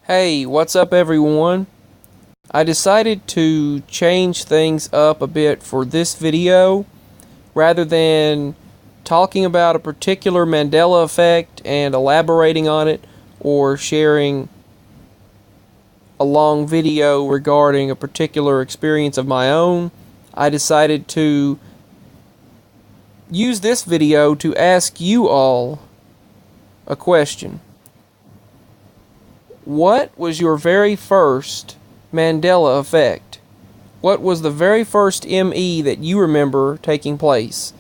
Hey, what's up everyone? I decided to change things up a bit for this video. Rather than talking about a particular Mandela effect and elaborating on it, or sharing a long video regarding a particular experience of my own, I decided to use this video to ask you all a question. What was your very first Mandela effect? What was the very first ME that you remember taking place?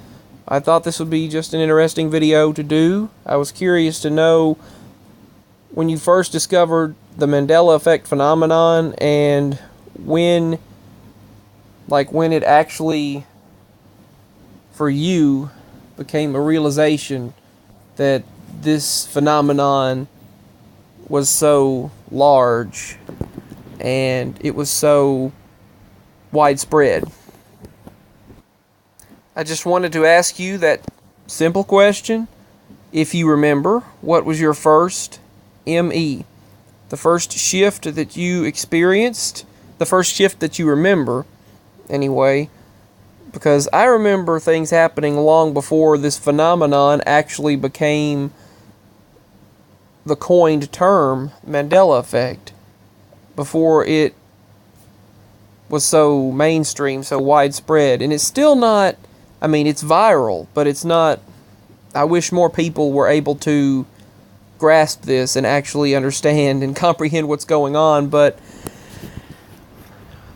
I thought this would be just an interesting video to do. I was curious to know when you first discovered the Mandela Effect phenomenon and when it actually, for you, became a realization that this phenomenon was so large and it was so widespread. I just wanted to ask you that simple question. If you remember, what was your first ME? The first shift that you experienced? The first shift that you remember, anyway. Because I remember things happening long before this phenomenon actually became the coined term Mandela Effect, before it was so mainstream, so widespread. And it's still not, it's viral, but it's not. I wish more people were able to grasp this and actually understand and comprehend what's going on,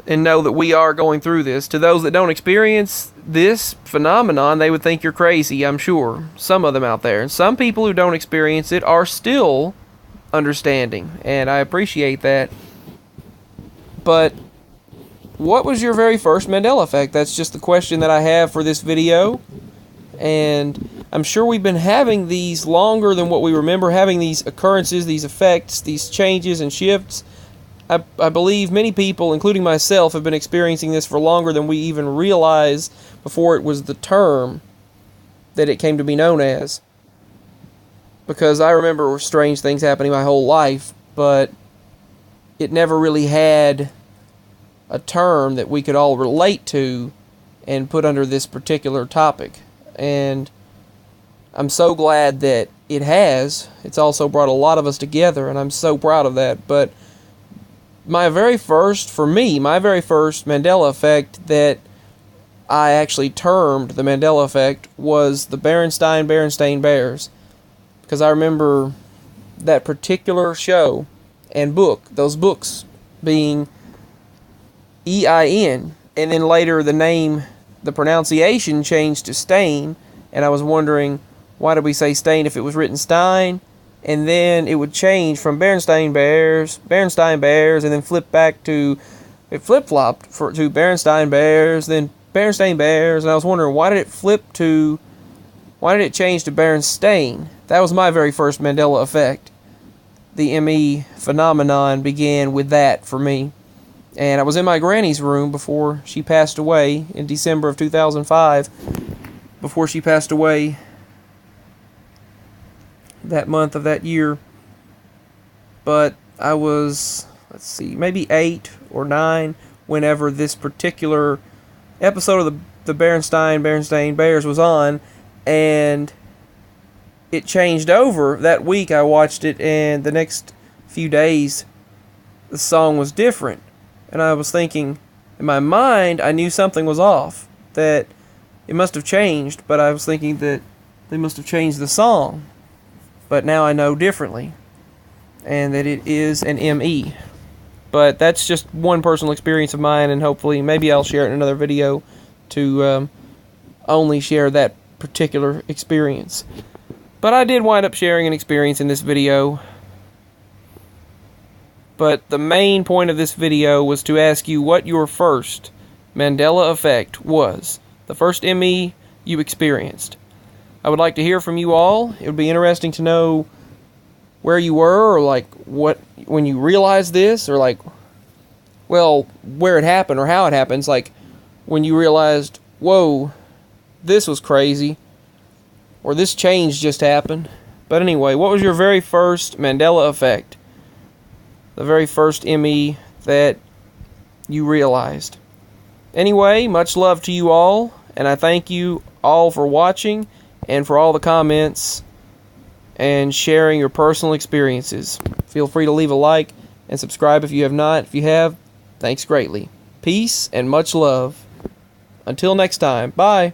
and know that we are going through this. To those that don't experience this phenomenon, they would think you're crazy, I'm sure. Some of them out there. And some people who don't experience it are still understanding, and I appreciate that. But what was your very first Mandela Effect? That's just the question that I have for this video. And I'm sure we've been having these longer than what we remember having these occurrences, these effects, these changes and shifts. I believe many people, including myself, have been experiencing this for longer than we even realized before it was the term that it came to be known as. Because I remember strange things happening my whole life, but it never really had a term that we could all relate to and put under this particular topic. And I'm so glad that it has. It's also brought a lot of us together, and I'm so proud of that. But my very first Mandela Effect that I actually termed the Mandela Effect was the Berenstain Bears. Because I remember that particular show and book, those books being EIN, and then later the pronunciation changed to Stain, and I was wondering, why did we say Stain if it was written Stein? And then it would change from Berenstain Bears, and then flip-flopped to Berenstain Bears, then Berenstain Bears, and I was wondering, why did it change to Berenstain? That was my very first Mandela Effect. The ME phenomenon began with that for me. And I was in my granny's room before she passed away in December of 2005, before she passed away that month of that year. But I was, maybe 8 or 9 whenever this particular episode of the Berenstain Bears was on, and it changed over. That week I watched it, and the next few days the song was different. And I was thinking, in my mind, I knew something was off, that it must have changed, but I was thinking that they must have changed the song. But now I know differently, and that it is an ME. But that's just one personal experience of mine, and hopefully, maybe I'll share it in another video to only share that particular experience. But I did wind up sharing an experience in this video. But the main point of this video was to ask you what your first Mandela Effect was. The first ME you experienced. I would like to hear from you all. It would be interesting to know where you were, or when you realized this, or where it happened or how it happens. Like when you realized, whoa, this was crazy, or this change just happened. But anyway, what was your very first Mandela Effect? the very first ME that you realized. Anyway, much love to you all, and I thank you all for watching and for all the comments and sharing your personal experiences. Feel free to leave a like and subscribe if you have not. If you have, thanks greatly. Peace and much love. Until next time, bye.